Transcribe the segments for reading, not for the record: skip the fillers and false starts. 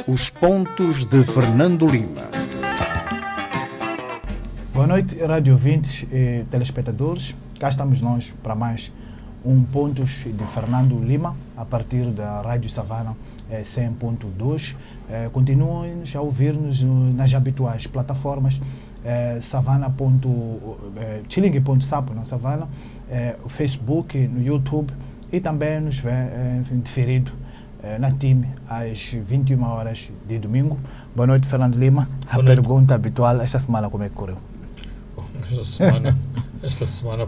Os pontos de Fernando Lima. Boa noite, rádio ouvintes e telespectadores. Cá estamos nós para mais um Pontos de Fernando Lima, a partir da Rádio Savana 100.2. Continuem a ouvir-nos nas habituais plataformas Chilingue.sapo na Savana, Facebook, no YouTube e também nos vê diferido na TIM às 21 horas de domingo. Boa noite, Fernando Lima. A pergunta habitual, esta semana como é que correu? Bom, esta semana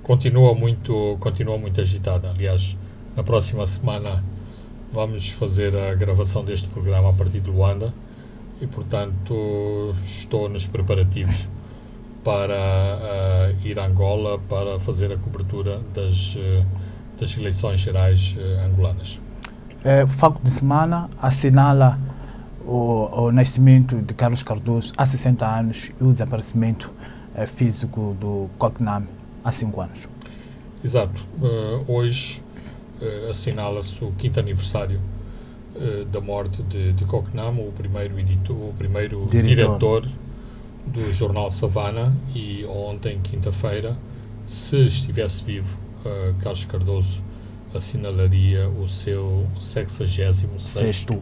continua muito agitada. Aliás, na próxima semana vamos fazer a gravação deste programa a partir de Luanda e, portanto, estou nos preparativos para ir a Angola para fazer a cobertura das eleições gerais angolanas. O facto de semana assinala o nascimento de Carlos Cardoso há 60 anos e o desaparecimento físico do Coquenam há 5 anos. Exato. Hoje assinala-se o 5º aniversário da morte de Coquenam, o primeiro diretor do jornal Savana, e ontem, quinta-feira, se estivesse vivo, Carlos Cardoso assinalaria o seu 66º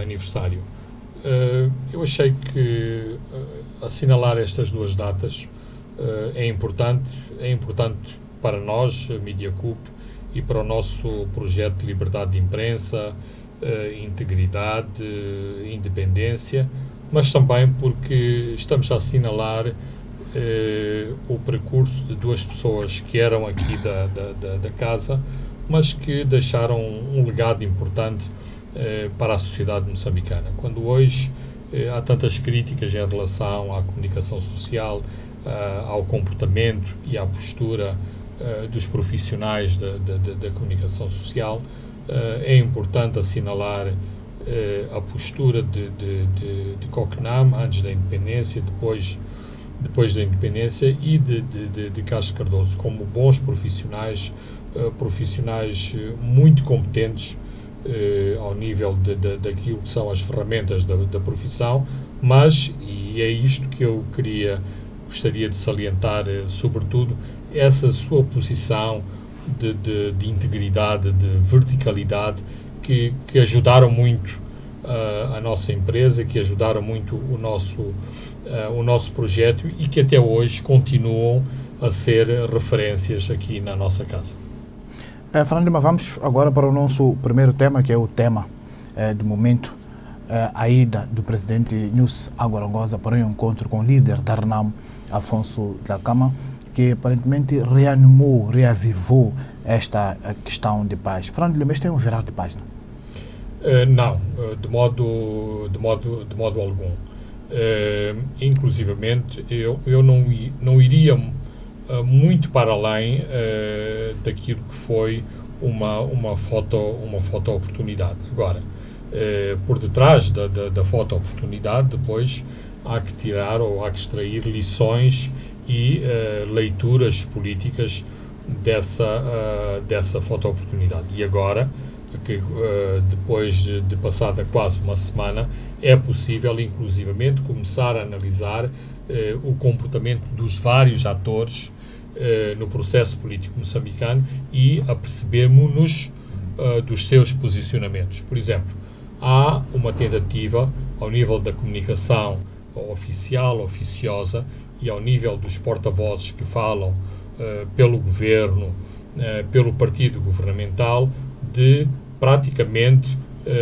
aniversário. Eu achei que assinalar estas duas datas é importante para nós, a MediaCup, e para o nosso projeto de liberdade de imprensa, integridade, independência, mas também porque estamos a assinalar o percurso de duas pessoas que eram aqui da casa, mas que deixaram um legado importante para a sociedade moçambicana. Quando hoje há tantas críticas em relação à comunicação social, ao comportamento e à postura dos profissionais da comunicação social, é importante assinalar a postura de Coquenam antes da independência, depois da independência, e de Carlos Cardoso como bons profissionais muito competentes ao nível daquilo que são as ferramentas da profissão, mas, e é isto que eu gostaria de salientar, sobretudo, essa sua posição de integridade, de verticalidade, que ajudaram muito a nossa empresa, que ajudaram muito o nosso projeto e que até hoje continuam a ser referências aqui na nossa casa. Fernando Lima, vamos agora para o nosso primeiro tema, que é o tema do momento, a ida do presidente Nus Agorongosa para um encontro com o líder da RENAM, Afonso Dhlakama, que aparentemente reavivou esta questão de paz. Fernando Lima, este é um virar de página? Não, de modo algum. Inclusivamente, eu não iria muito para além daquilo que foi uma foto-oportunidade. Agora, por detrás da foto-oportunidade, depois há que tirar ou há que extrair lições e leituras políticas dessa foto-oportunidade. E agora, que depois de passada quase uma semana, é possível, inclusivamente, começar a analisar o comportamento dos vários atores no processo político moçambicano e a percebermos-nos dos seus posicionamentos. Por exemplo, há uma tentativa, ao nível da comunicação oficial, oficiosa, e ao nível dos porta-vozes que falam pelo governo, pelo partido governamental, de praticamente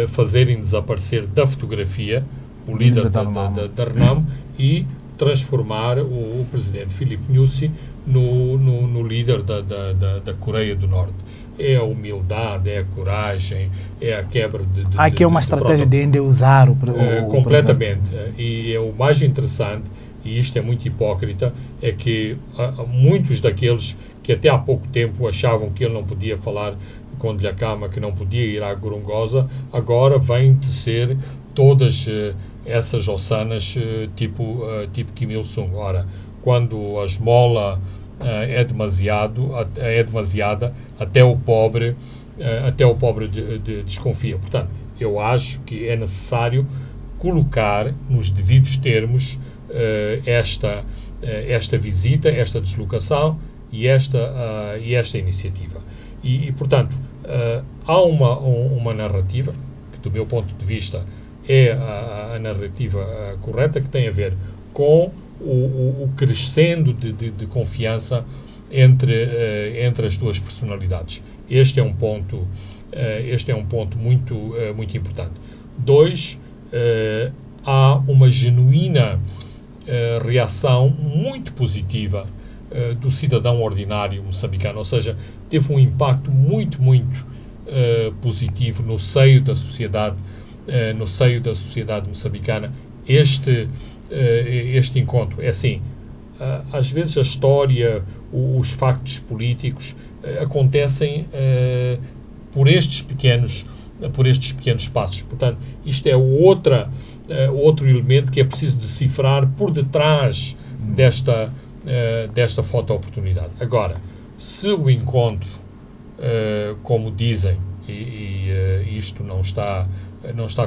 fazerem desaparecer da fotografia o líder da RENAM e transformar o presidente Filipe Nyusi no líder da Coreia do Norte. É a humildade, é a coragem, é a quebra de... Há aqui uma estratégia de endeusar o completamente. E é o mais interessante, e isto é muito hipócrita, é que muitos daqueles que até há pouco tempo achavam que ele não podia falar com Dhlakama, que não podia ir à Gorongosa, agora vêm tecer todas essas ossanas tipo Kim Il-sung. Ora, quando a esmola é demasiada, até o pobre desconfia. Portanto, eu acho que é necessário colocar nos devidos termos esta visita, esta deslocação e esta iniciativa. Portanto, há uma narrativa, que do meu ponto de vista é a narrativa correta, que tem a ver com o crescendo de confiança entre as duas personalidades. Este é um ponto muito importante. 2, há uma genuína reação muito positiva do cidadão ordinário moçambicano, ou seja, teve um impacto muito positivo no seio da sociedade moçambicana. Este encontro é assim, às vezes a história, os factos políticos acontecem por estes pequenos passos. Portanto, isto é outro elemento que é preciso decifrar por detrás desta foto-oportunidade. Agora, se o encontro, como dizem, e isto não está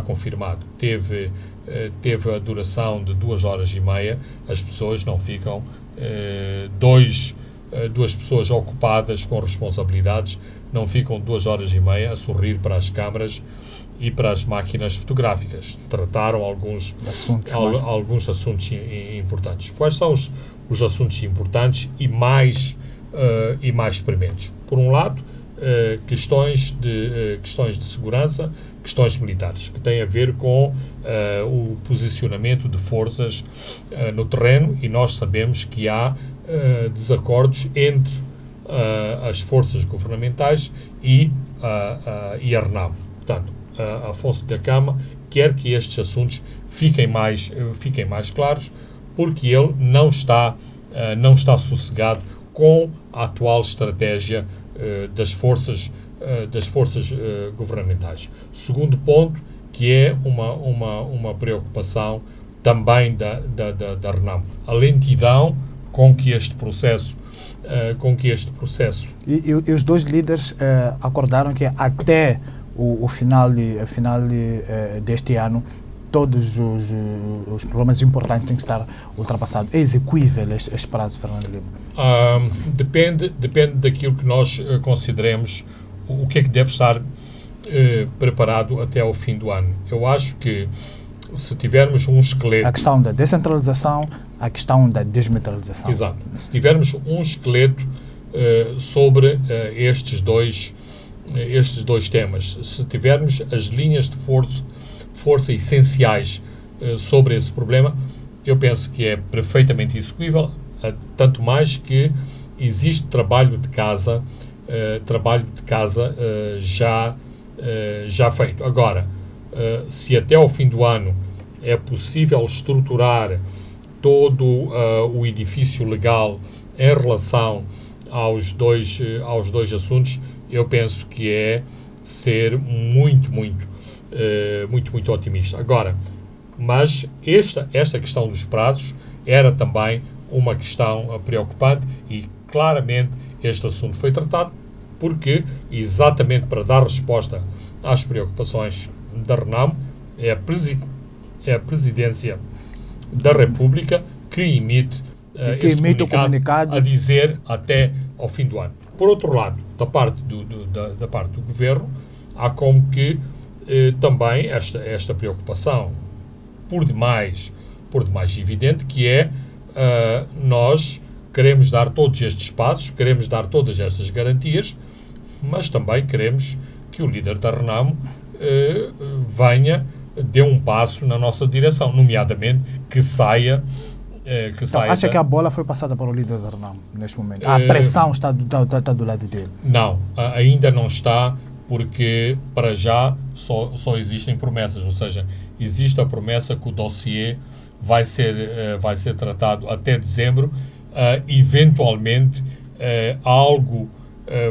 confirmado, teve a duração de 2h30, as pessoas não ficam, duas pessoas ocupadas com responsabilidades, não ficam 2h30 a sorrir para as câmaras e para as máquinas fotográficas. Trataram alguns assuntos importantes. Quais são os assuntos importantes e mais prementes? Por um lado, questões de segurança, questões militares, que têm a ver com o posicionamento de forças no terreno, e nós sabemos que há desacordos entre as forças governamentais e a RENAM. Portanto, Afonso Dhlakama quer que estes assuntos fiquem mais claros, porque ele não está sossegado com a atual estratégia das forças governamentais. Segundo ponto, que é uma preocupação também da RENAM, a lentidão com que este processo E os dois líderes acordaram que até o final deste ano todos os problemas importantes têm que estar ultrapassados. É execuível este prazo, Fernando Lima? Depende daquilo que nós consideremos o que é que deve estar preparado até ao fim do ano. Eu acho que se tivermos um esqueleto... A questão da descentralização, a questão da desmilitarização. Exato. Se tivermos um esqueleto sobre estes dois temas, se tivermos as linhas de força essenciais sobre esse problema, eu penso que é perfeitamente execuível, tanto mais que existe trabalho de casa já feito. Agora, se até ao fim do ano é possível estruturar todo o edifício legal em relação aos dois assuntos, eu penso que é ser muito otimista. Agora, mas esta questão dos prazos era também uma questão preocupante, e claramente este assunto foi tratado porque, exatamente para dar resposta às preocupações da RENAM, é a Presidência da República que emite o comunicado a dizer até ao fim do ano. Por outro lado, da parte do Governo, há como que também esta preocupação por demais evidente, que é nós queremos dar todos estes passos, queremos dar todas estas garantias, mas também queremos que o líder da RENAM dê um passo na nossa direção, nomeadamente que saia... acha que a bola foi passada para o líder da RENAM neste momento? A pressão está do lado dele? Não, ainda não está, porque para já só existem promessas, ou seja, existe a promessa que o dossiê vai ser tratado até dezembro, eventualmente algo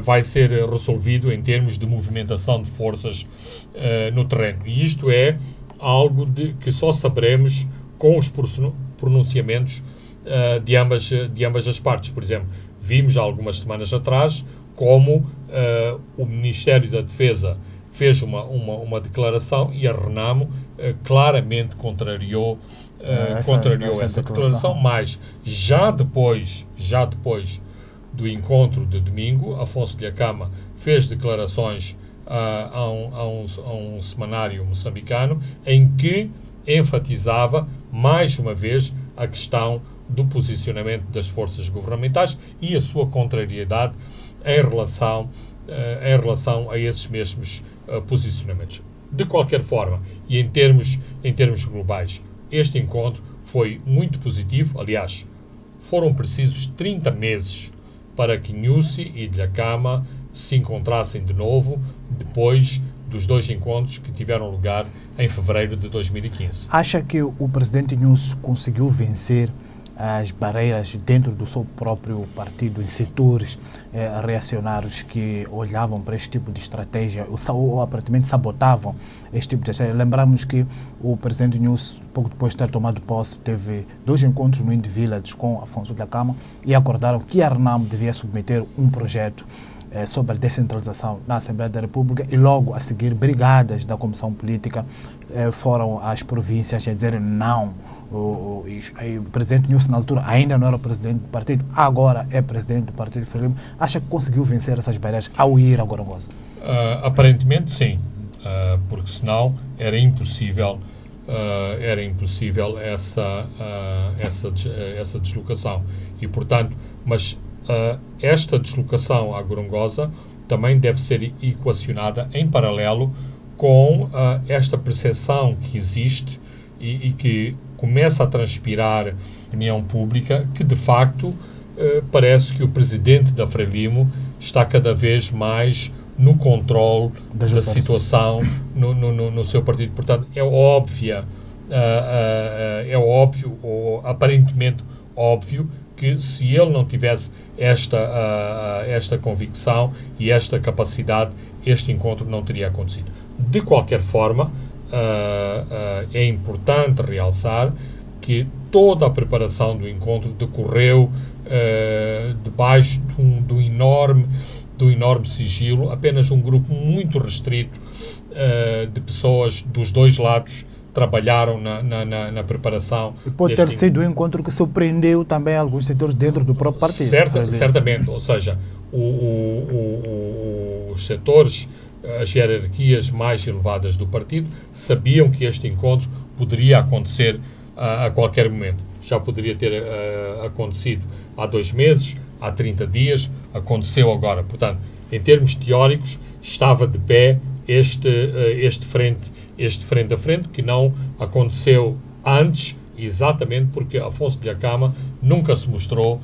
vai ser resolvido em termos de movimentação de forças no terreno. E isto é algo que só saberemos com os pronunciamentos de ambas as partes. Por exemplo, vimos há algumas semanas atrás como o Ministério da Defesa fez uma declaração e a Renamo claramente contrariou essa declaração, mas já depois do encontro de domingo, Afonso Dhlakama fez declarações a um semanário moçambicano em que enfatizava mais uma vez a questão do posicionamento das forças governamentais e a sua contrariedade em relação a esses mesmos posicionamentos. De qualquer forma, e em termos globais, este encontro foi muito positivo. Aliás, foram precisos 30 meses para que Nyusi e Dhlakama se encontrassem de novo depois dos dois encontros que tiveram lugar em fevereiro de 2015. Acha que o presidente Nyusi conseguiu vencer as barreiras dentro do seu próprio partido, em setores reacionários que olhavam para este tipo de estratégia ou aparentemente sabotavam este tipo de estratégia? Lembramos que o presidente Nyusi, pouco depois de ter tomado posse, teve 2 encontros no Indie Village com Afonso Dhlakama e acordaram que a Renamo devia submeter um projeto sobre a descentralização na Assembleia da República e logo a seguir brigadas da Comissão Política foram às províncias a dizer não. O presidente Nyusi na altura ainda não era o presidente do partido, agora é presidente do partido Frelimo. Acha que conseguiu vencer essas barreiras ao ir a Gorongosa? Aparentemente sim, porque senão era impossível essa deslocação e portanto, mas esta deslocação à Gorongosa também deve ser equacionada em paralelo com esta percepção que existe e que começa a transpirar na opinião pública que, de facto, parece que o presidente da Frelimo está cada vez mais no controle da situação no seu partido. Portanto, é óbvio, ou aparentemente óbvio, que se ele não tivesse esta convicção e esta capacidade, este encontro não teria acontecido. De qualquer forma, é importante realçar que toda a preparação do encontro decorreu debaixo do enorme sigilo. Apenas um grupo muito restrito de pessoas dos dois lados trabalharam na preparação. E pode ter sido um encontro que surpreendeu também alguns setores dentro do próprio partido. Certamente, ou seja, os setores, as hierarquias mais elevadas do partido sabiam que este encontro poderia acontecer a qualquer momento. Já poderia ter acontecido há 2 meses, há 30 dias, aconteceu agora. Portanto, em termos teóricos, estava de pé este frente a frente, que não aconteceu antes, exatamente porque Afonso Dhlakama nunca se mostrou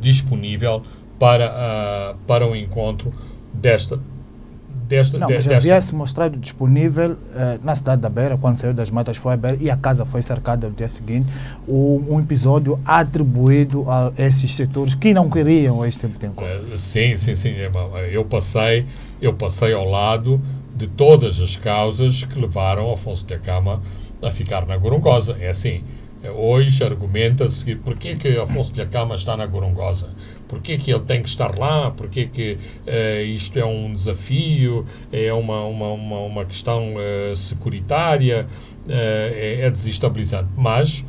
disponível para um encontro mas havia se mostrado disponível na cidade da Beira, quando saiu das matas foi a Beira e a casa foi cercada no dia seguinte, um episódio atribuído a esses setores que não queriam este tipo de encontro. Sim. Eu passei ao lado de todas as causas que levaram Afonso Dhlakama a ficar na Gorongosa. É assim, hoje argumenta-se que porquê que Afonso Dhlakama está na Gorongosa? Porquê que ele tem que estar lá? Porquê que isto é um desafio? É uma questão securitária? É desestabilizante. Mas,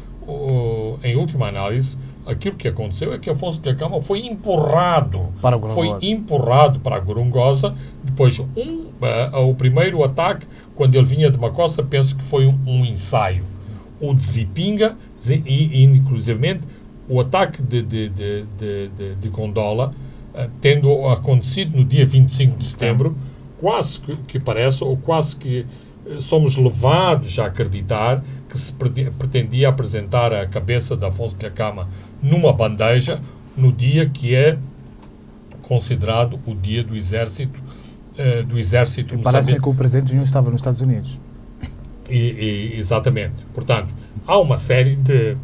em última análise, aquilo que aconteceu é que Afonso Dhlakama foi empurrado para a Gorongosa. Depois, o primeiro ataque, quando ele vinha de Macossa, penso que foi um ensaio. O de Zipinga, e inclusivamente o ataque de Gondola, tendo acontecido no dia 25 de setembro, quase que parece, ou quase que somos levados a acreditar que se pretendia apresentar a cabeça de Afonso Dhlakama numa bandeja no dia que é considerado o dia do exército Parece que o presidente não estava nos Estados Unidos. Exatamente. Portanto, há uma série de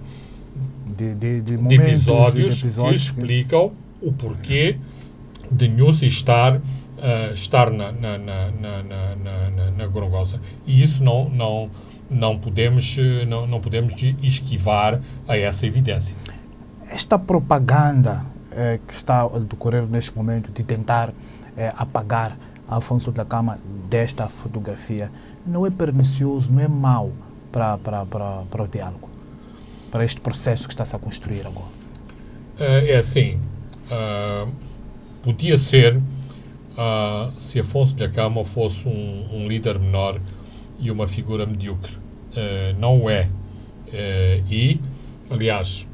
episódios que explicam o porquê de Nyusi estar na Gorongosa. E isso não podemos esquivar a essa evidência. Esta propaganda que está a decorrer neste momento de tentar apagar Afonso Dhlakama desta fotografia não é pernicioso, não é mau para o diálogo, para este processo que está-se a construir agora? É assim, podia ser se Afonso Dhlakama fosse um líder menor e uma figura medíocre. Não o é. E, aliás,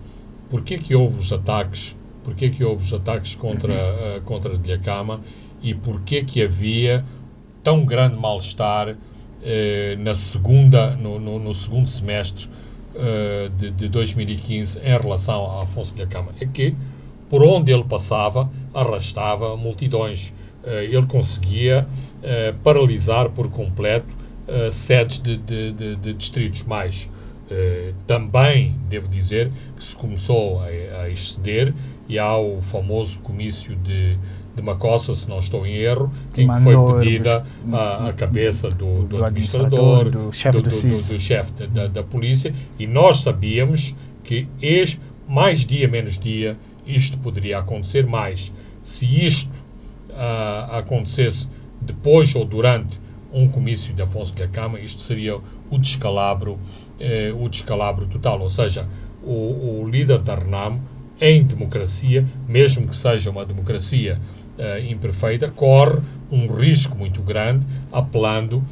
porquê que houve os ataques contra Dhlakama e porquê que havia tão grande mal-estar no segundo semestre de 2015 em relação a Afonso Dhlakama? É que, por onde ele passava, arrastava multidões. Ele conseguia paralisar por completo sedes de distritos mais. Também, devo dizer, que se começou a exceder, e há o famoso comício de Macossa, se não estou em erro, em que foi pedida a cabeça do administrador, do chefe do chefe da polícia, e nós sabíamos que mais dia menos dia isto poderia acontecer mais. Se isto acontecesse depois ou durante um comício de Afonso Dhlakama, isto seria o descalabro total. Ou seja, o líder da RENAMO, em democracia, mesmo que seja uma democracia imperfeita, corre um risco muito grande apelando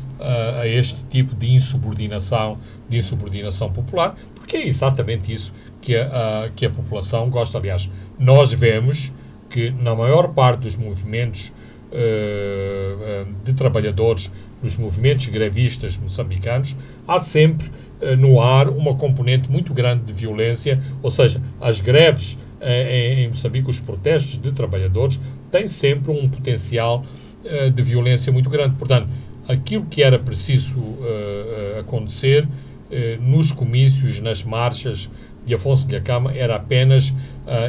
a este tipo de insubordinação popular, porque é exatamente isso que a população gosta. Aliás, nós vemos que na maior parte dos movimentos de trabalhadores, nos movimentos grevistas moçambicanos, há sempre no ar uma componente muito grande de violência, ou seja, as greves em Moçambique, os protestos de trabalhadores, têm sempre um potencial de violência muito grande. Portanto, aquilo que era preciso acontecer nos comícios, nas marchas de Afonso Dhlakama, era apenas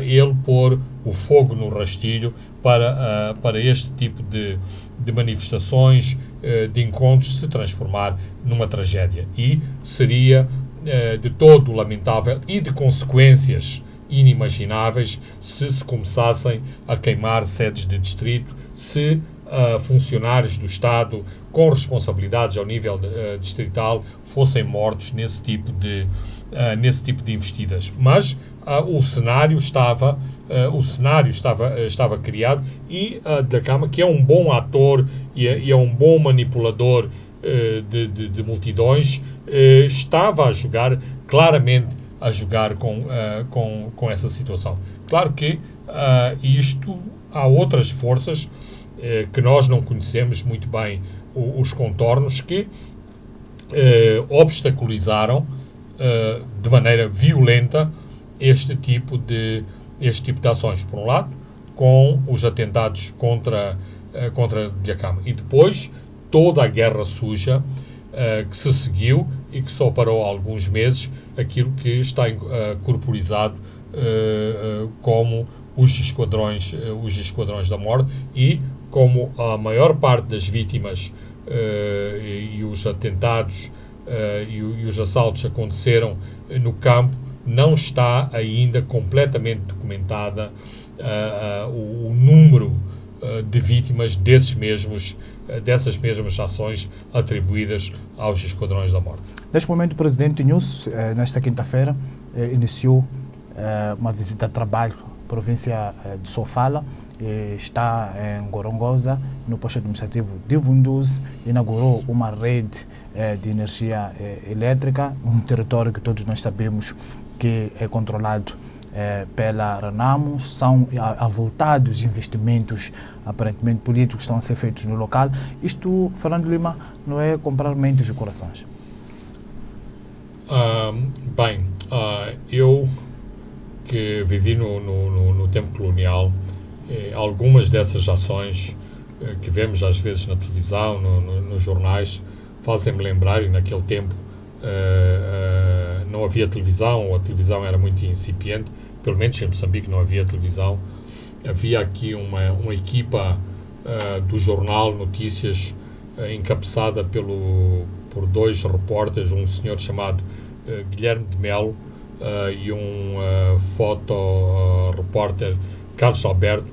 ele pôr o fogo no rastilho para este tipo de manifestações, de encontros, se transformar numa tragédia. E seria de todo lamentável e de consequências inimagináveis se começassem a queimar sedes de distrito, se funcionários do Estado com responsabilidades ao nível distrital fossem mortos nesse tipo de investidas. Mas o cenário estava criado, e Dhlakama, que é um bom ator e é um bom manipulador de multidões, estava claramente a jogar com essa situação. Claro que há outras forças que nós não conhecemos muito bem os contornos, que obstaculizaram de maneira violenta este tipo de ações. Por um lado, com os atentados contra Dhlakama, e depois toda a guerra suja que se seguiu e que só parou há alguns meses, aquilo que está corporizado como os esquadrões da morte, e como a maior parte das vítimas e os atentados e os assaltos aconteceram no campo, não está ainda completamente documentada o número de vítimas dessas mesmas ações atribuídas aos esquadrões da morte. Neste momento, o presidente News, nesta quinta-feira, iniciou uma visita a trabalho à província de Sofala. Está em Gorongosa, no posto administrativo de Vunduz, inaugurou uma rede de energia elétrica, um território que todos nós sabemos que é controlado pela RENAMO. São avultados investimentos, aparentemente políticos, que estão a ser feitos no local. Isto, Fernando Lima, não é comprar mentes e corações? Eu que vivi no tempo colonial, algumas dessas ações que vemos às vezes na televisão, nos jornais, fazem-me lembrar, e naquele tempo não havia televisão, ou a televisão era muito incipiente, pelo menos em Moçambique não havia televisão. Havia aqui uma equipa do jornal Notícias, encabeçada por dois repórteres, um senhor chamado Guilherme de Melo e um fotorepórter, Carlos Alberto,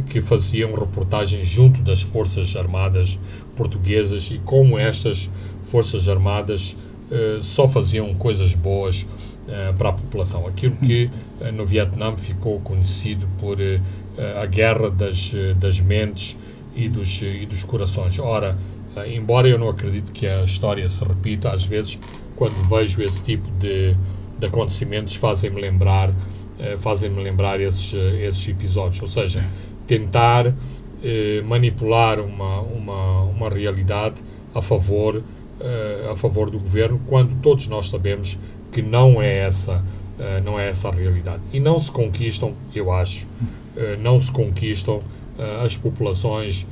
que faziam reportagens junto das Forças Armadas portuguesas e como estas Forças Armadas só faziam coisas boas para a população. Aquilo que no Vietnã ficou conhecido por a guerra das mentes e dos corações. Ora, embora eu não acredite que a história se repita, às vezes, quando vejo esse tipo de acontecimentos, fazem-me lembrar esses episódios. Ou seja, tentar manipular uma realidade a favor do governo, quando todos nós sabemos que não é essa a realidade. E não se conquistam, eu acho, as populações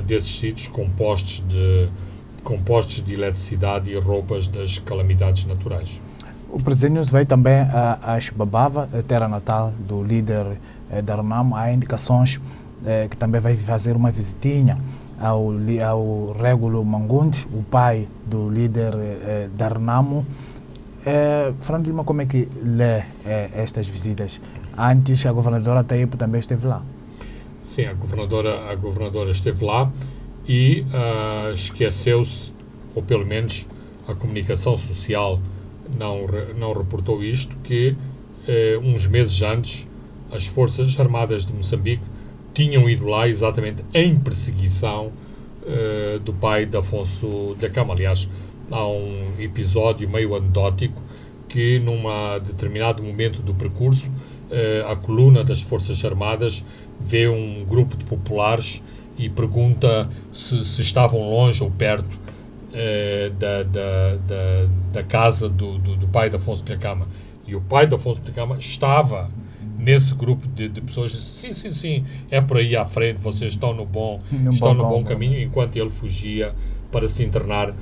desses sítios com postes de eletricidade e roupas das calamidades naturais. O presidente Nunes veio também a Xibabava, a terra natal do líder da RENAMO. Há indicações que também vai fazer uma visitinha ao Régulo Mangundi, o pai do líder da RENAMO. Fernando Lima, como é que lê estas visitas? Antes, a governadora Taípo também esteve lá. Sim, a governadora esteve lá e esqueceu-se, ou pelo menos a comunicação social não reportou isto, que uns meses antes as Forças Armadas de Moçambique tinham ido lá exatamente em perseguição do pai de Afonso Dhlakama. Aliás, há um episódio meio anedótico que, num determinado momento do percurso, a coluna das Forças Armadas vê um grupo de populares e pergunta se estavam longe ou perto da casa do pai de Afonso Dhlakama. E o pai de Afonso Dhlakama estava nesse grupo de pessoas. Disse, sim, é por aí à frente, vocês estão no bom caminho, enquanto ele fugia para se internar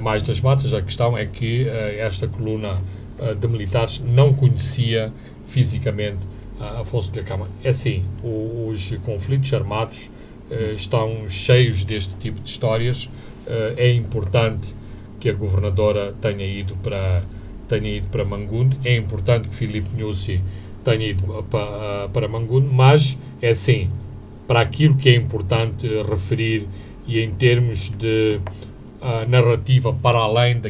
mais nas matas. A questão é que esta coluna de militares não conhecia fisicamente Afonso Dhlakama. É assim, os conflitos armados estão cheios deste tipo de histórias. É importante que a governadora tenha ido para Mangundi, é importante que Filipe Nyusi tenha ido para Mangundi, mas é assim, para aquilo que é importante referir e em termos de narrativa para além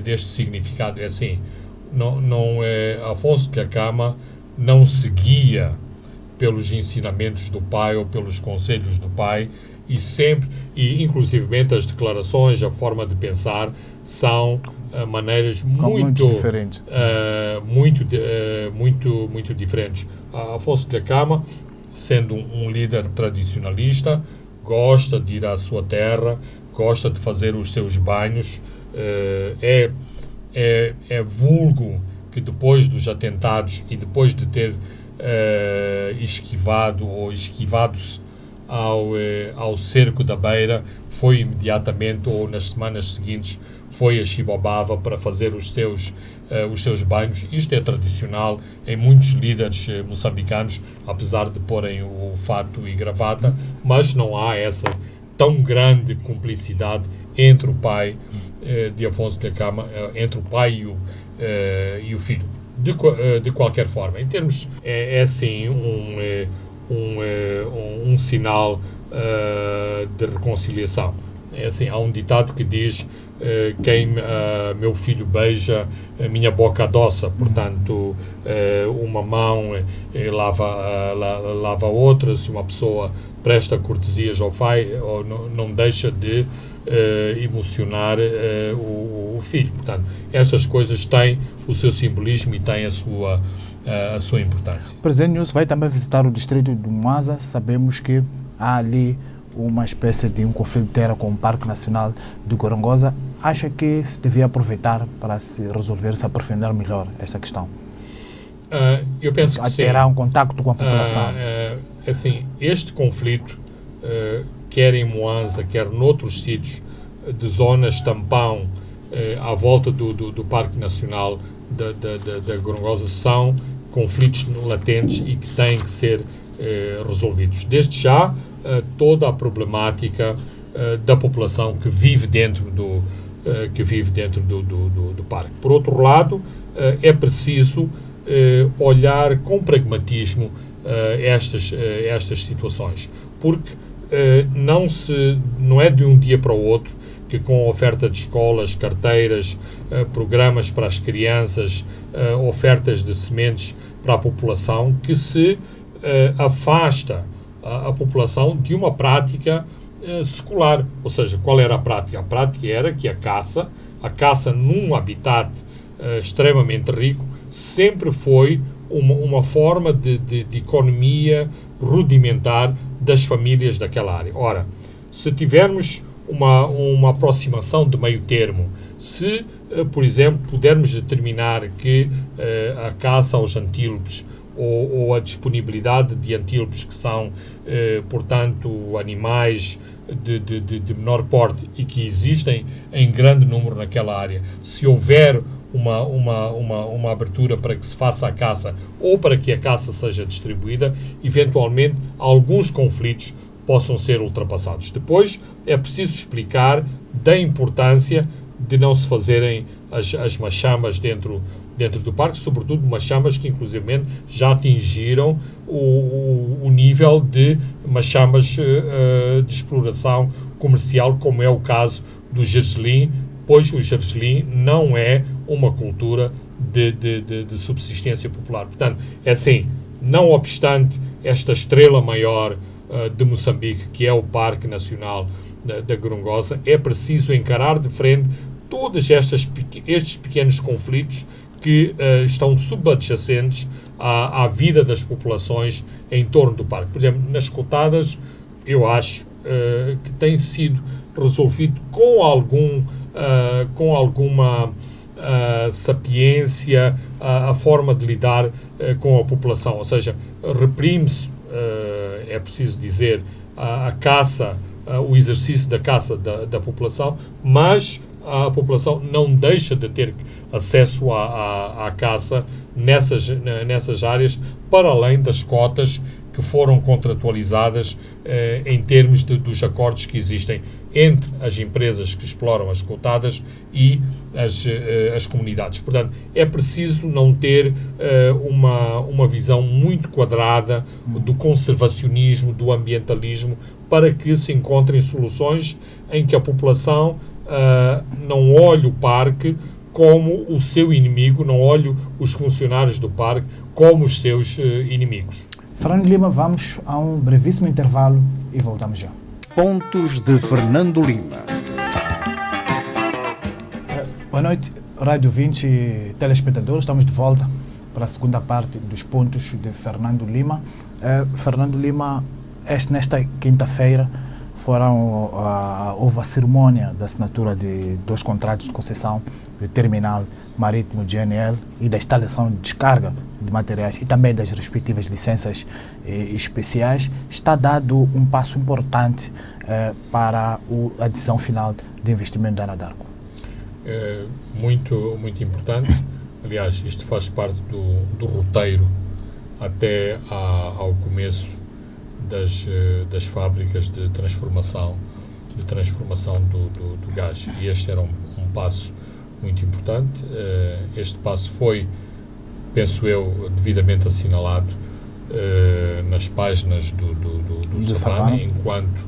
deste significado, é assim, Afonso Dhlakama não seguia pelos ensinamentos do pai ou pelos conselhos do pai, e inclusivamente as declarações, a forma de pensar são maneiras muito diferentes. Muito diferentes. Afonso Dhlakama, sendo um líder tradicionalista, gosta de ir à sua terra, gosta de fazer os seus banhos, é vulgo que depois dos atentados e depois de ter esquivado-se ao cerco da Beira, foi imediatamente, ou nas semanas seguintes, foi a Xibabava para fazer os seus banhos. Isto é tradicional em muitos líderes moçambicanos, apesar de porem o fato e gravata, mas não há essa tão grande cumplicidade entre o pai de Afonso Dhlakama, entre o pai e o filho. De qualquer forma, em termos, é assim um sinal de reconciliação. É assim, há um ditado que diz quem meu filho beija, minha boca adoça. Portanto, uma mão lava a outra. Se uma pessoa presta cortesias ao pai, ou não deixa de emocionar o filho. Portanto, essas coisas têm o seu simbolismo e têm a sua importância. O presidente Nunes vai também visitar o distrito do Mwanza. Sabemos que há ali uma espécie de um conflito de terra com o Parque Nacional do Gorongosa. Acha que se devia aproveitar para se resolver, se aprofundar melhor esta questão? Eu penso que sim. Terá um contacto com a população? Assim, este conflito, quer em Mwanza, quer noutros sítios de zonas tampão à volta do Parque Nacional da Gorongosa, são conflitos latentes e que têm que ser resolvidos. Desde já, toda a problemática da população que vive dentro do parque. Por outro lado, é preciso olhar com pragmatismo estas situações, porque não é de um dia para o outro que, com a oferta de escolas, carteiras, programas para as crianças, ofertas de sementes para a população, que se afasta a população de uma prática secular. Ou seja, qual era a prática? A prática era que a caça num habitat extremamente rico, sempre foi uma forma de economia rudimentar das famílias daquela área. Ora, se tivermos uma aproximação de meio termo, se, por exemplo, pudermos determinar que a caça aos antílopes ou a disponibilidade de antílopes que são, portanto, animais de menor porte e que existem em grande número naquela área, se houver uma abertura para que se faça a caça ou para que a caça seja distribuída, eventualmente alguns conflitos possam ser ultrapassados. Depois é preciso explicar da importância de não se fazerem as machamas dentro do parque, sobretudo machamas que inclusivamente já atingiram o nível de machamas de exploração comercial, como é o caso do gergelim, pois o gergelim não é uma cultura de subsistência popular. Portanto, é assim, não obstante esta estrela maior de Moçambique, que é o Parque Nacional da Gorongosa, é preciso encarar de frente todos estes pequenos conflitos que estão subadjacentes à vida das populações em torno do parque. Por exemplo, nas cotadas, eu acho que tem sido resolvido com alguma sapiência a forma de lidar com a população, ou seja, reprime-se, é preciso dizer, a caça, o exercício da caça da população, mas a população não deixa de ter acesso à caça nessas áreas, para além das cotas que foram contratualizadas em termos dos acordos que existem entre as empresas que exploram as cotadas e as comunidades. Portanto, é preciso não ter uma visão muito quadrada do conservacionismo, do ambientalismo, para que se encontrem soluções em que a população não olhe o parque como o seu inimigo, não olhe os funcionários do parque como os seus inimigos. Fernando Lima, vamos a um brevíssimo intervalo e voltamos já. Pontos de Fernando Lima. Boa noite, Rádio 20 e telespectadores. Estamos de volta para a segunda parte dos pontos de Fernando Lima. Fernando Lima, nesta quinta-feira, houve a cerimônia da assinatura de 2 contratos de concessão de terminal marítimo GNL e da instalação de descarga de materiais e também das respectivas licenças especiais. Está dado um passo importante para a decisão final de investimento da Anadarko. Muito, muito importante. Aliás, isto faz parte do roteiro até ao começo das fábricas de transformação do gás. E este era um passo muito importante. Este passo foi, penso eu, devidamente assinalado nas páginas do Savana, enquanto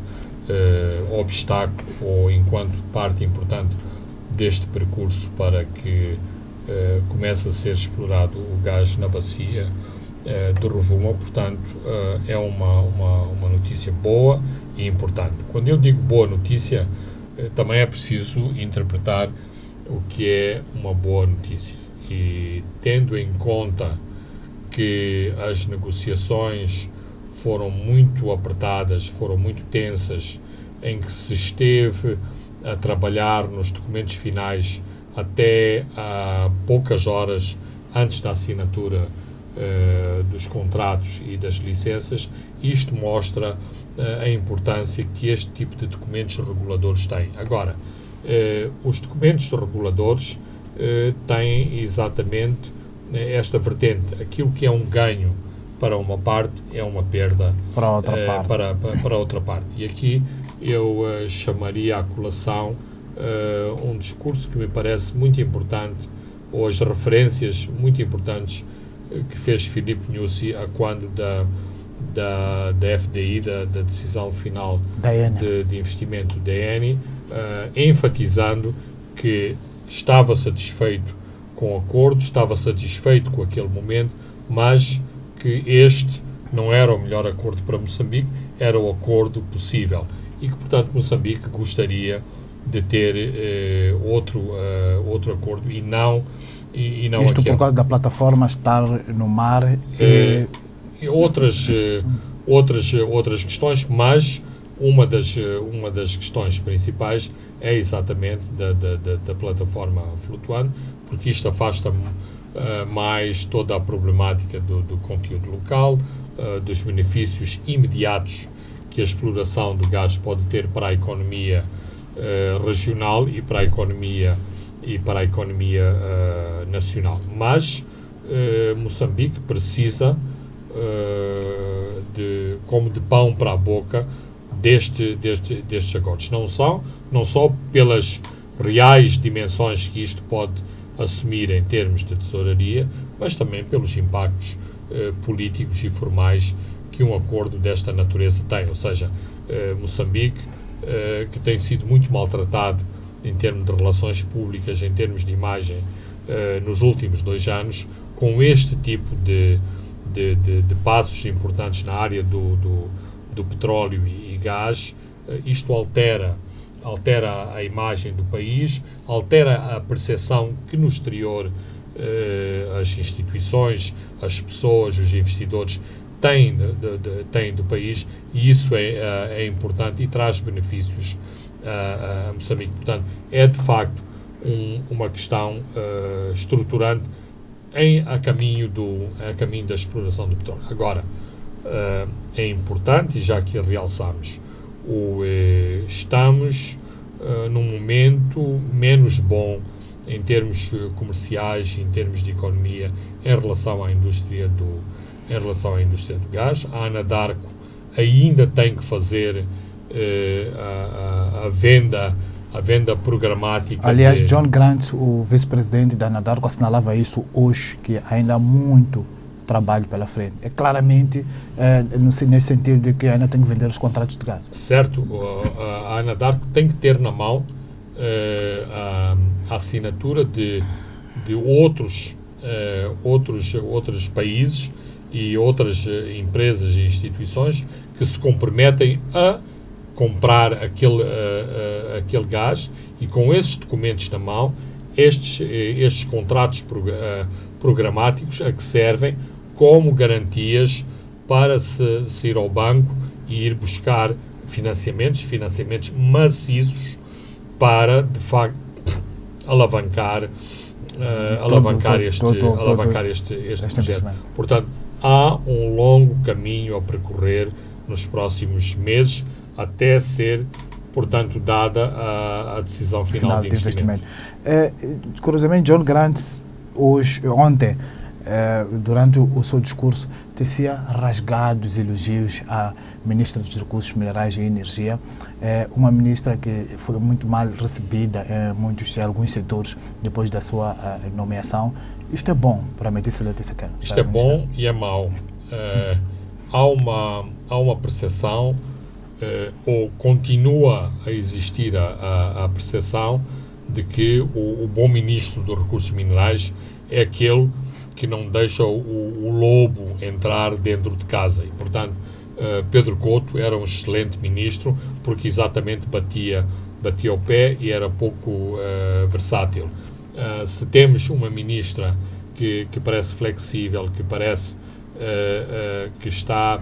obstáculo ou enquanto parte importante deste percurso para que comece a ser explorado o gás na bacia do Rovuma. Portanto, é uma notícia boa e importante. Quando eu digo boa notícia, também é preciso interpretar o que é uma boa notícia. E tendo em conta que as negociações foram muito apertadas, foram muito tensas, em que se esteve a trabalhar nos documentos finais até há poucas horas antes da assinatura dos contratos e das licenças, isto mostra a importância que este tipo de documentos reguladores têm. Agora, os documentos reguladores têm exatamente esta vertente. Aquilo que é um ganho para uma parte é uma perda para outra parte. E aqui eu chamaria à colação um discurso que me parece muito importante, ou as referências muito importantes que fez Filipe Nyusi a quando da FDI, da decisão final de investimento da ENI, enfatizando que estava satisfeito com o acordo, estava satisfeito com aquele momento, mas que este não era o melhor acordo para Moçambique, era o acordo possível e que, portanto, Moçambique gostaria de ter outro acordo e não isto por causa da plataforma estar no mar e outras questões, mas uma das questões principais é exatamente da plataforma flutuante, porque isto afasta mais toda a problemática do conteúdo local, dos benefícios imediatos que a exploração do gás pode ter para a economia regional e para a economia nacional. Mas Moçambique precisa como de pão para a boca destes acordos. Não só pelas reais dimensões que isto pode assumir em termos de tesouraria, mas também pelos impactos políticos e formais que um acordo desta natureza tem. Ou seja, Moçambique, que tem sido muito maltratado em termos de relações públicas, em termos de imagem, nos últimos 2 anos, com este tipo de passos importantes na área do petróleo e gás, isto altera a imagem do país, altera a percepção que no exterior as instituições, as pessoas, os investidores têm do país, e isso é importante e traz benefícios a Moçambique. Portanto, é de facto uma questão estruturante a caminho da exploração do petróleo. Agora, é importante, e já que realçamos, estamos num momento menos bom em termos comerciais, em termos de economia, em relação à indústria do gás. A Anadarko ainda tem que fazer a venda programática. Aliás, John Grant, o vice-presidente da Anadarko, assinalava isso hoje, que ainda há muito trabalho pela frente. É claramente nesse sentido de que ainda tem que vender os contratos de gás. Certo. A Anadarko tem que ter na mão a assinatura de outros países e outras empresas e instituições que se comprometem a comprar aquele gás, e com esses documentos na mão, estes contratos programáticos a que servem como garantias para se ir ao banco e ir buscar financiamentos maciços para, de facto, alavancar este projeto. Portanto, há um longo caminho a percorrer nos próximos meses até ser, portanto, dada a decisão final de investimento. Curiosamente, John Grant, ontem, durante o seu discurso, tecia rasgados elogios à Ministra dos Recursos Minerais e Energia, uma ministra que foi muito mal recebida em alguns setores depois da sua nomeação. Isto é bom para a Métis Letícia Kano? Isto é bom e é mau. Há uma percepção, ou continua a existir a percepção de que o bom ministro dos Recursos Minerais é aquele que não deixa o lobo entrar dentro de casa. E, portanto, Pedro Couto era um excelente ministro porque exatamente batia o pé e era pouco versátil. Se temos uma ministra que parece flexível, que parece que está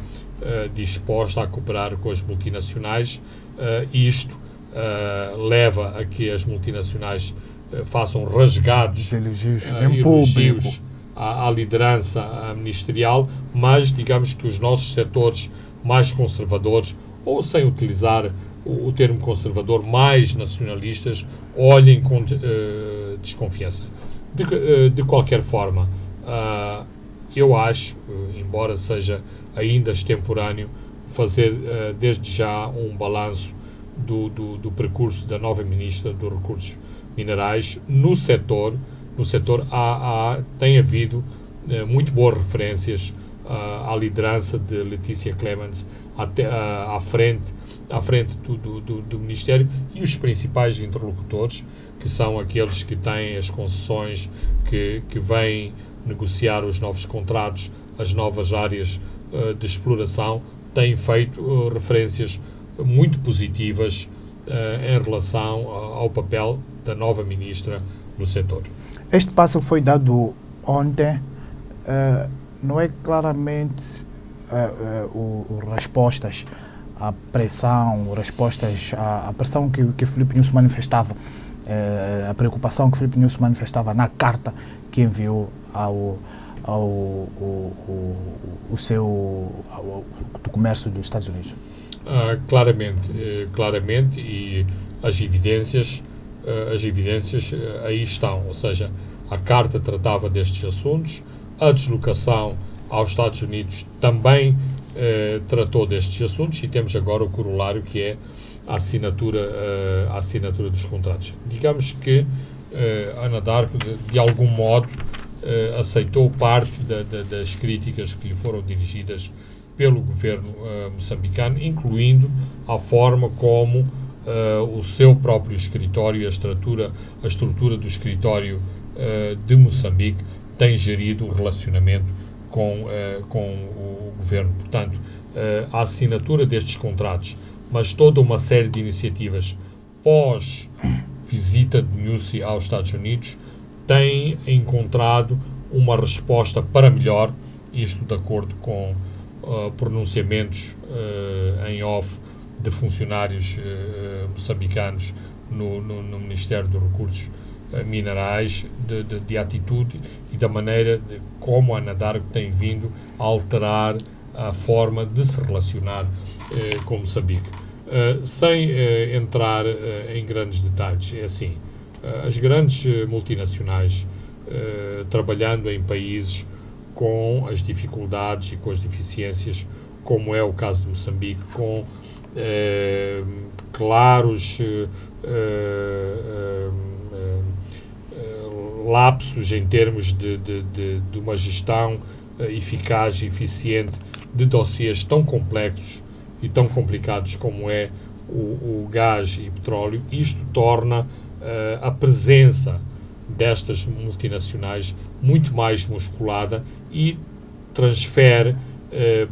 disposta a cooperar com as multinacionais, isto leva a que as multinacionais façam rasgados elogios à liderança ministerial, mas digamos que os nossos setores mais conservadores, ou sem utilizar o termo conservador, mais nacionalistas, olhem com desconfiança. De qualquer forma, eu acho, embora seja ainda extemporâneo, fazer desde já um balanço do percurso da nova Ministra dos Recursos Minerais no setor. Tem havido muito boas referências à liderança de Letícia Clements à frente do Ministério, e os principais interlocutores, que são aqueles que têm as concessões, que vêm negociar os novos contratos, as novas áreas de exploração, têm feito referências muito positivas em relação ao papel da nova ministra no setor. Este passo que foi dado ontem não é claramente respostas à pressão, respostas à pressão que Filipe Nyusi manifestava, a preocupação que Filipe Nyusi manifestava na carta que enviou do comércio dos Estados Unidos. Claramente, e as evidências aí estão, ou seja, a carta tratava destes assuntos, a deslocação aos Estados Unidos também tratou destes assuntos, e temos agora o corolário, que é a assinatura dos contratos. Digamos que a Anadarko, de algum modo, aceitou parte das críticas que lhe foram dirigidas pelo governo moçambicano, incluindo a forma como o seu próprio escritório, a estrutura do escritório de Moçambique tem gerido o relacionamento com o governo. Portanto, a assinatura destes contratos, mas toda uma série de iniciativas pós-visita de Nyusi aos Estados Unidos, tem encontrado uma resposta para melhor, isto de acordo com pronunciamentos em off de funcionários moçambicanos no Ministério dos Recursos Minerais, de atitude e da maneira de como a Anadarko tem vindo a alterar a forma de se relacionar com Moçambique. Sem entrar em grandes detalhes, é assim, as grandes multinacionais trabalhando em países com as dificuldades e com as deficiências, como é o caso de Moçambique, com claros lapsos em termos de uma gestão eficaz e eficiente de dossiês tão complexos e tão complicados como é o gás e petróleo. Isto torna a presença destas multinacionais muito mais musculada e transfere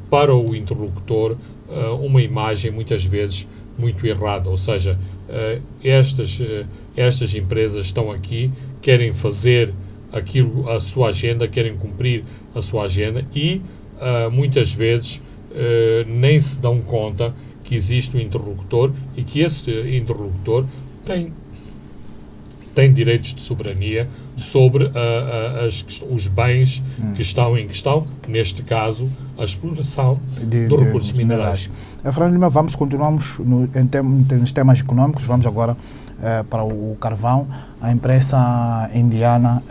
para o interlocutor uma imagem muitas vezes muito errada, ou seja, estas empresas estão aqui, querem fazer aquilo, a sua agenda, querem cumprir a sua agenda e muitas vezes nem se dão conta que existe um interlocutor e que esse interlocutor tem direitos de soberania sobre os bens que estão em questão, neste caso, a exploração dos recursos minerais. Fernando Lima, continuamos nos temas econômicos, vamos agora para o carvão. A imprensa indiana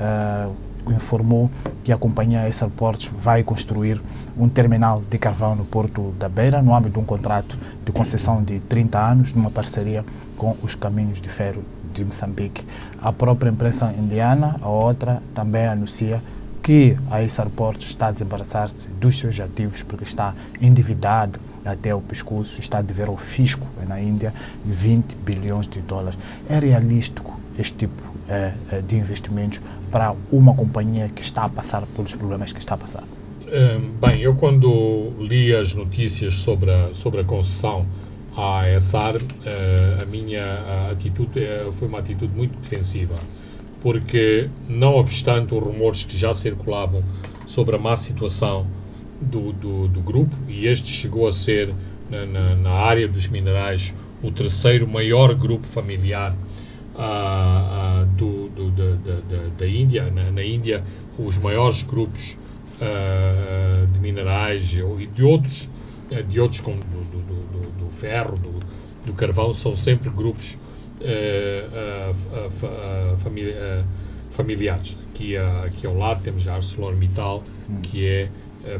informou que a companhia Essar Portos vai construir um terminal de carvão no Porto da Beira, no âmbito de um contrato de concessão de 30 anos, numa parceria com os Caminhos de Ferro de Moçambique. A própria imprensa indiana, a outra, também anuncia que a Essar Portos está a desembaraçar-se dos seus ativos porque está endividado até o pescoço, está a dever ao fisco na Índia 20 bilhões de dólares. É realístico este tipo de investimentos para uma companhia que está a passar pelos problemas que está a passar? Bem, eu quando li as notícias sobre a concessão à Essar, a minha atitude foi uma atitude muito defensiva, porque não obstante os rumores que já circulavam sobre a má situação do grupo, e este chegou a ser, na área dos minerais, o terceiro maior grupo familiar da Índia. Na Índia, os maiores grupos de minerais e de outros como do ferro, do carvão, são sempre grupos familiares. Aqui ao lado temos a ArcelorMittal, que é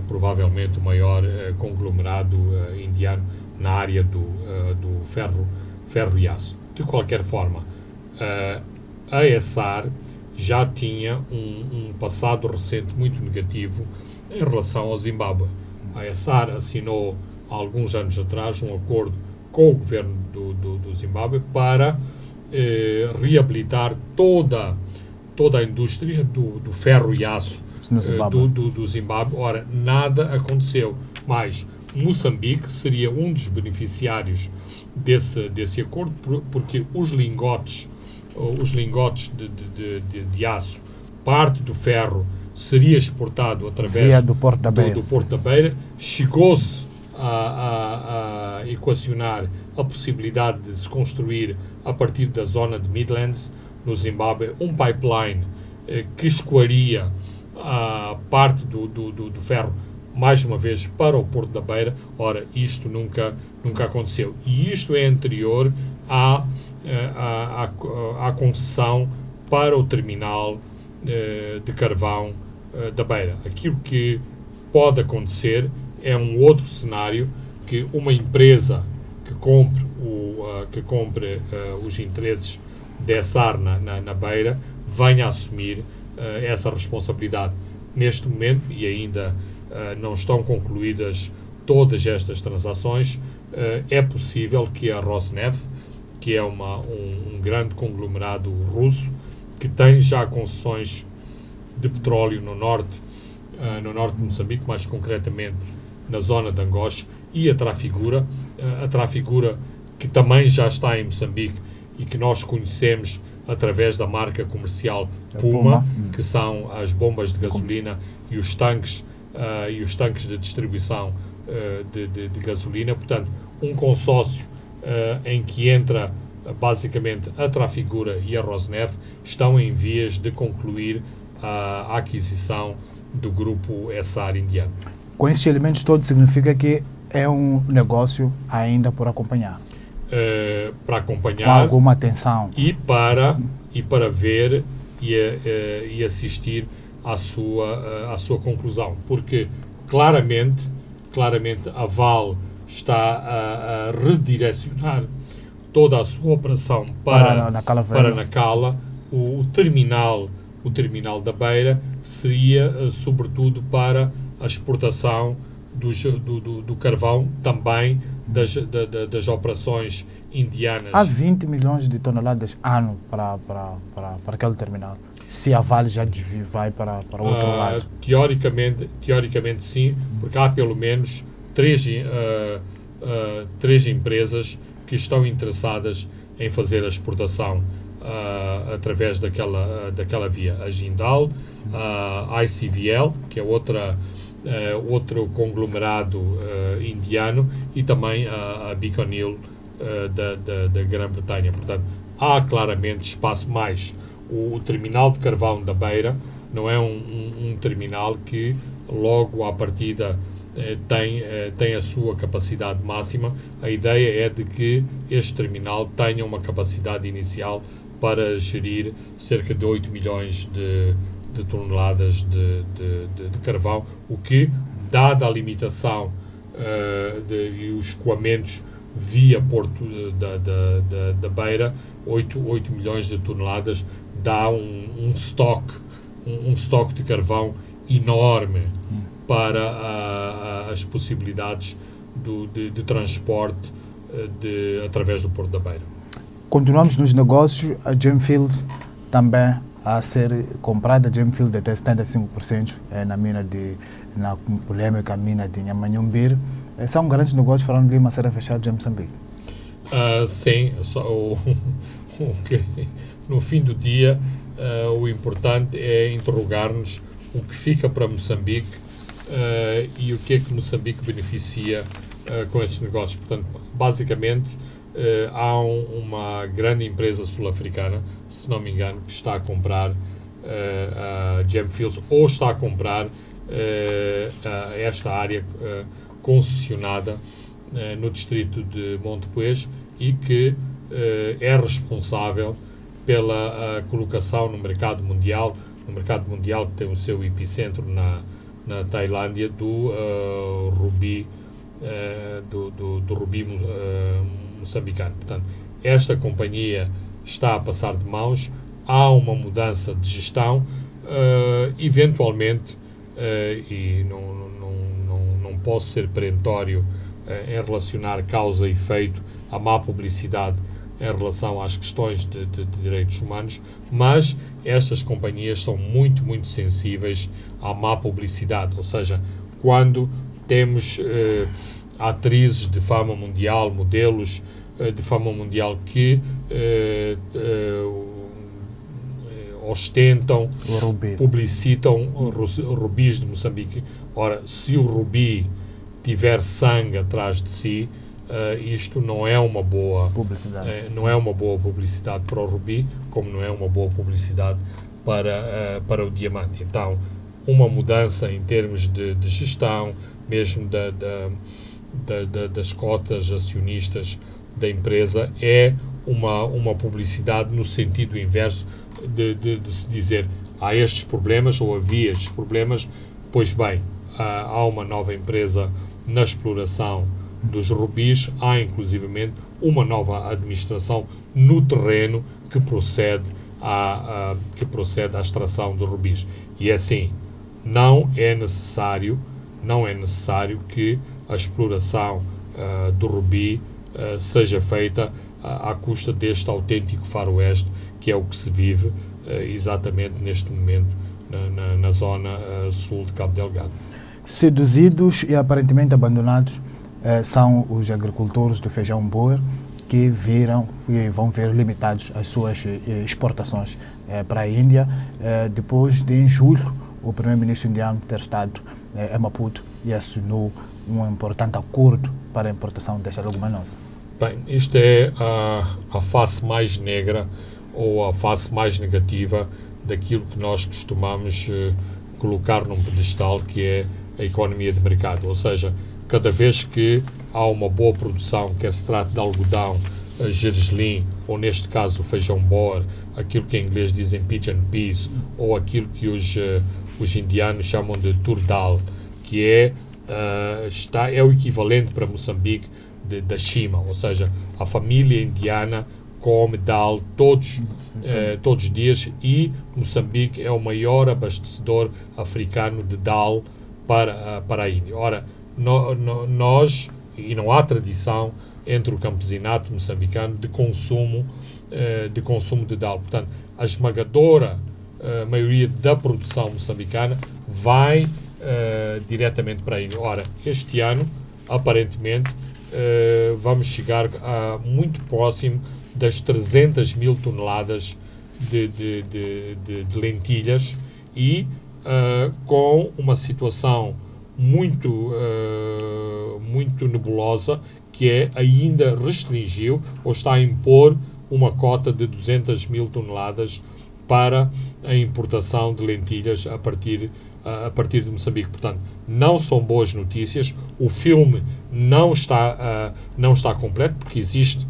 provavelmente o maior conglomerado indiano na área do ferro e aço. De qualquer forma, a Essar já tinha um passado recente muito negativo em relação ao Zimbábue. A Essar assinou há alguns anos atrás um acordo com o governo do Zimbábue para reabilitar toda a indústria do ferro e aço do Zimbábue. Ora, nada aconteceu, mas Moçambique seria um dos beneficiários desse acordo, porque os lingotes de aço, parte do ferro, seria exportado através do Porto da Beira. do Porto da Beira. Chegou-se a equacionar a possibilidade de se construir, a partir da zona de Midlands, no Zimbábue, um pipeline que escoaria a parte do ferro, mais uma vez, para o Porto da Beira. Ora, isto nunca aconteceu. E isto é anterior à concessão para o terminal de carvão da Beira. Aquilo que pode acontecer é um outro cenário, que uma empresa que compre os interesses da Essar na Beira venha a assumir essa responsabilidade. Neste momento, e ainda não estão concluídas todas estas transações, é possível que a Rosneft, que é um grande conglomerado russo, que tem já concessões de petróleo no norte de Moçambique, mais concretamente na zona de Angoche, e a Trafigura, que também já está em Moçambique e que nós conhecemos através da marca comercial Puma, que são as bombas de gasolina e os tanques de distribuição de gasolina. Portanto, um consórcio em que entra basicamente a Trafigura e a Rosneft estão em vias de concluir a aquisição do grupo Essar indiano. Com estes elementos todos, significa que é um negócio ainda por acompanhar. Para acompanhar. Com alguma atenção. E para ver e assistir à sua conclusão. Porque claramente a Vale está a redirecionar toda a sua operação para Nacala. O terminal da Beira seria sobretudo para a exportação do carvão, também das operações indianas. Há 20 milhões de toneladas ano para aquele terminal, se a Vale já vai para outro lado. Teoricamente sim, porque há pelo menos três empresas que estão interessadas em fazer a exportação através daquela via. A Jindal, a ICVL, que é outro conglomerado indiano, e também a Biconil da Grã-Bretanha. Portanto, há claramente espaço mais. O terminal de carvão da Beira não é um terminal que logo à partida tem a sua capacidade máxima. A ideia é de que este terminal tenha uma capacidade inicial para gerir cerca de 8 milhões de toneladas de carvão, o que, dada a limitação e os escoamentos via Porto da Beira, 8 milhões de toneladas dá um estoque de carvão enorme para as possibilidades de transporte através do Porto da Beira. Continuamos nos negócios. A Gemfield também a ser comprada. A Gemfield até 75% na polêmica mina de Nhamanhumbir. São grandes negócios, falando de Lima, serem fechados em Moçambique. Sim, no fim do dia, o importante é interrogar-nos o que fica para Moçambique e o que é que Moçambique beneficia com esses negócios. Portanto, basicamente, há uma grande empresa sul-africana, se não me engano, que está a comprar a Gemfields, ou está a comprar esta área concessionada no distrito de Montepuez, e que é responsável pela colocação no mercado mundial que tem o seu epicentro na Tailândia, do rubi moçambicano. Portanto, esta companhia está a passar de mãos. há uma mudança de gestão, eventualmente, e não posso ser perentório em relacionar causa e efeito à má publicidade em relação às questões de direitos humanos, mas estas companhias são muito, muito sensíveis à má publicidade, ou seja, quando temos atrizes de fama mundial, modelos de fama mundial que ostentam, publicitam rubis de Moçambique. Ora, se o rubi tiver sangue atrás de si, isto não é uma boa publicidade. Não é uma boa publicidade para o rubi, como não é uma boa publicidade para o diamante. Então, uma mudança em termos de gestão, mesmo das cotas acionistas da empresa, é uma publicidade no sentido inverso de se dizer: há estes problemas ou havia estes problemas, pois bem, há uma nova empresa na exploração dos rubis, há inclusivamente uma nova administração no terreno que procede à extração de rubis. E assim, não é necessário que a exploração do rubi seja feita à custa deste autêntico faroeste, que é o que se vive exatamente neste momento na zona sul de Cabo Delgado. Seduzidos e aparentemente abandonados são os agricultores do feijão Boer, que viram e vão ver limitados as suas exportações para a Índia, depois de, em julho, o primeiro-ministro indiano ter estado em Maputo e assinou um importante acordo para a importação desta leguminosa. Bem, isto é a face mais negra ou a face mais negativa daquilo que nós costumamos colocar num pedestal, que é a economia de mercado. Ou seja, cada vez que há uma boa produção, quer se trate de algodão, gergelim, ou neste caso o feijão boer, aquilo que em inglês dizem pigeon peas, ou aquilo que os indianos chamam de tur dal, que é o equivalente para Moçambique da shima, ou seja, a família indiana come dal todos os dias, e Moçambique é o maior abastecedor africano de dal para a Índia. Ora, nós, e não há tradição entre o campesinato moçambicano de consumo de dal. Portanto, a esmagadora maioria da produção moçambicana vai diretamente para a Índia. Ora, este ano, aparentemente, vamos chegar muito próximo das 300 mil toneladas de lentilhas, e com uma situação muito nebulosa, que ainda restringiu ou está a impor uma cota de 200 mil toneladas para a importação de lentilhas a partir de Moçambique. Portanto, não são boas notícias. O filme não está completo, porque existe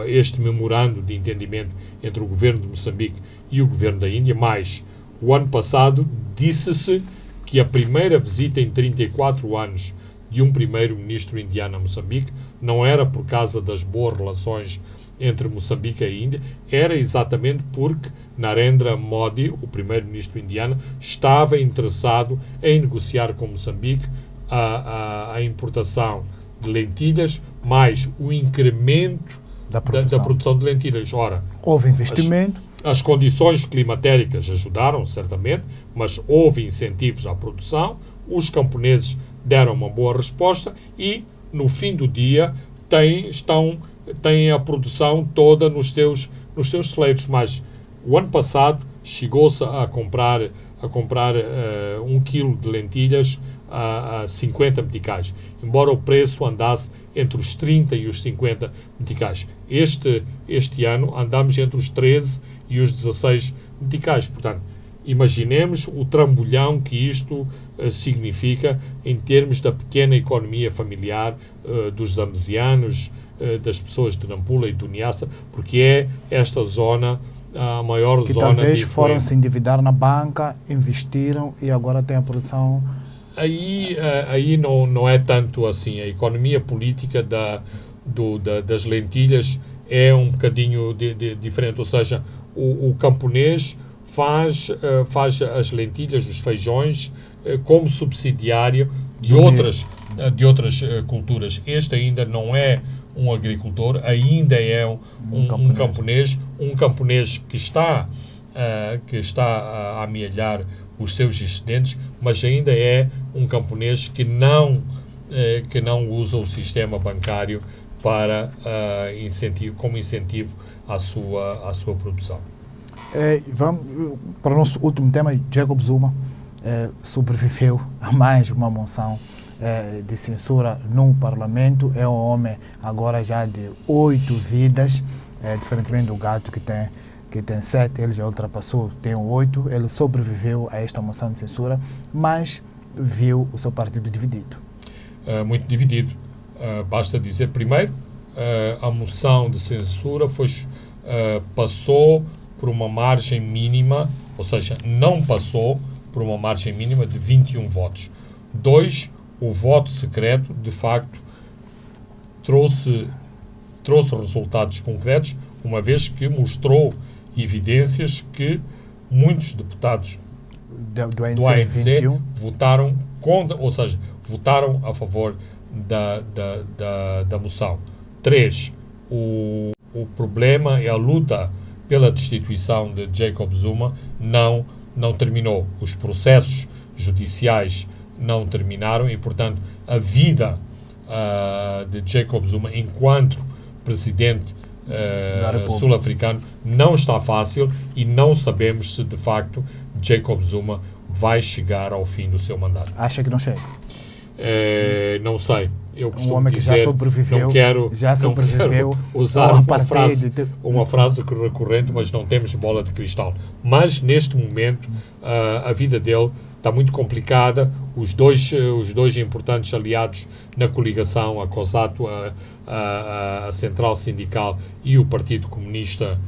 este memorando de entendimento entre o governo de Moçambique e o governo da Índia, mas o ano passado disse-se que a primeira visita em 34 anos de um primeiro-ministro indiano a Moçambique não era por causa das boas relações entre Moçambique e a Índia, era exatamente porque Narendra Modi, o primeiro-ministro indiano, estava interessado em negociar com Moçambique a importação de lentilhas, mais o incremento da produção de lentilhas. Ora, houve investimento. As condições climatéricas ajudaram, certamente, mas houve incentivos à produção, os camponeses deram uma boa resposta e, no fim do dia, têm a produção toda nos seus celeiros. Mas o ano passado chegou-se a comprar 1 quilo de lentilhas a 50 meticais, embora o preço andasse entre os 30 e os 50 meticais. Este ano andamos entre os 13 e os 16 meticais. Portanto, imaginemos o trambolhão que isto significa em termos da pequena economia familiar dos zambesianos, das pessoas de Nampula e do Niassa, porque é esta zona a maior que zona talvez de foram se endividar na banca, investiram e agora tem a produção. Aí não é tanto assim. A economia política das lentilhas é um bocadinho diferente, ou seja, o camponês faz as lentilhas, os feijões, como subsidiário de outras culturas. Este ainda não é um agricultor, ainda é um camponês que está a amealhar os seus excedentes, mas ainda é um camponês que não usa o sistema bancário como incentivo à sua produção. Vamos para o nosso último tema. Jacob Zuma sobreviveu a mais uma moção de censura no Parlamento. É um homem agora já de 8 vidas, diferentemente do gato que tem 7, ele já ultrapassou, tem 8. Ele sobreviveu a esta moção de censura, mas viu o seu partido dividido. Muito dividido. Basta dizer, primeiro, a moção de censura passou por uma margem mínima, ou seja, não passou por uma margem mínima de 21 votos. 2, o voto secreto, de facto, trouxe resultados concretos, uma vez que mostrou evidências que muitos deputados do ANC votaram contra, ou seja, votaram a favor da moção. 3, o problema é a luta pela destituição de Jacob Zuma não terminou. Os processos judiciais não terminaram e, portanto, a vida de Jacob Zuma enquanto presidente sul-africano não está fácil e não sabemos se, de facto, Jacob Zuma vai chegar ao fim do seu mandato. Acha que não chega? Não sei. Eu Um homem que já sobreviveu, usar uma frase recorrente, mas não temos bola de cristal. Mas, neste momento, a vida dele está muito complicada. Os dois importantes aliados na coligação, a COSATU, a Central Sindical e o Partido Comunista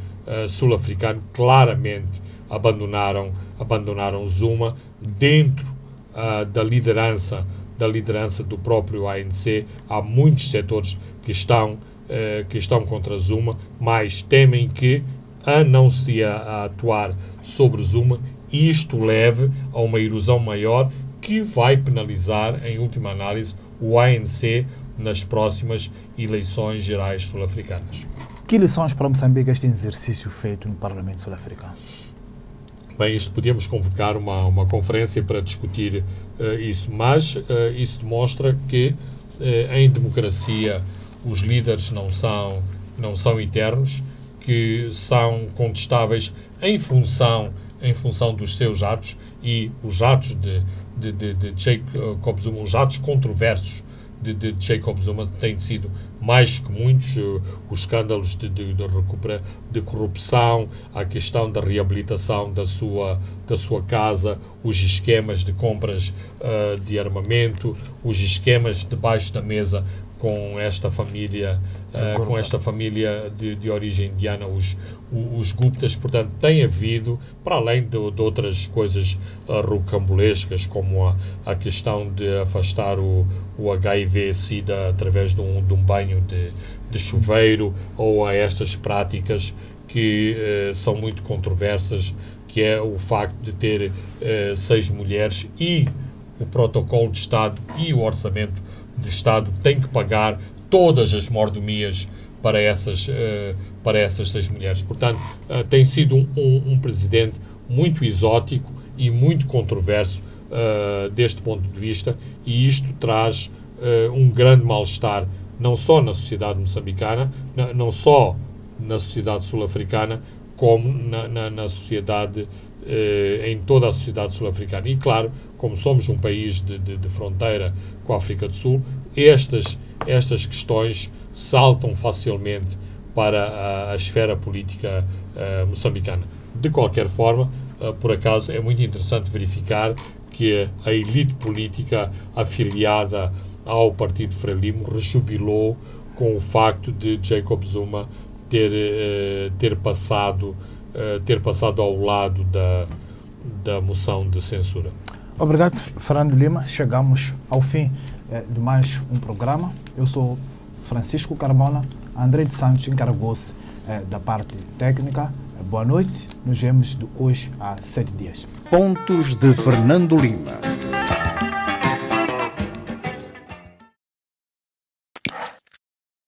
Sul-Africano, claramente abandonaram Zuma dentro da liderança do próprio ANC. Há muitos setores que estão contra Zuma, mas temem que, a não se atuar sobre Zuma, isto leve a uma erosão maior que vai penalizar, em última análise, o ANC nas próximas eleições gerais sul-africanas. Que lições para Moçambique este exercício feito no Parlamento sul-africano? Bem, isto podíamos convocar uma conferência para discutir isso, mas isso demonstra que em democracia os líderes não são eternos, que são contestáveis em função dos seus atos, e os atos de Jacob Zuma, os atos controversos de Jacob Zuma têm sido mais que muitos. Os escândalos de corrupção, a questão da reabilitação da sua casa, os esquemas de compras de armamento, os esquemas debaixo da mesa com esta família de origem indiana, os Guptas. Portanto, tem havido, para além de outras coisas rocambolescas, como a questão de afastar o HIV-Sida através de um banho de chuveiro, ou a estas práticas que são muito controversas, que é o facto de ter 6 mulheres, e o protocolo de Estado e o orçamento de Estado tem que pagar todas as mordomias para essas 6 mulheres. Portanto, tem sido um presidente muito exótico e muito controverso deste ponto de vista, e isto traz um grande mal-estar, não só na sociedade moçambicana, não só na sociedade sul-africana, como na sociedade, em toda a sociedade sul-africana. E, claro, como somos um país de fronteira com a África do Sul, estas questões saltam facilmente para a esfera política moçambicana. De qualquer forma, por acaso, é muito interessante verificar que a elite política afiliada ao Partido Frelimo rejubilou com o facto de Jacob Zuma ter passado ao lado da moção de censura. Obrigado, Fernando Lima. Chegamos ao fim de mais um programa. Eu sou Francisco Carmona. André de Santos encarregou-se da parte técnica. Boa noite, nos vemos de hoje a 7 dias. Pontos de Fernando Lima.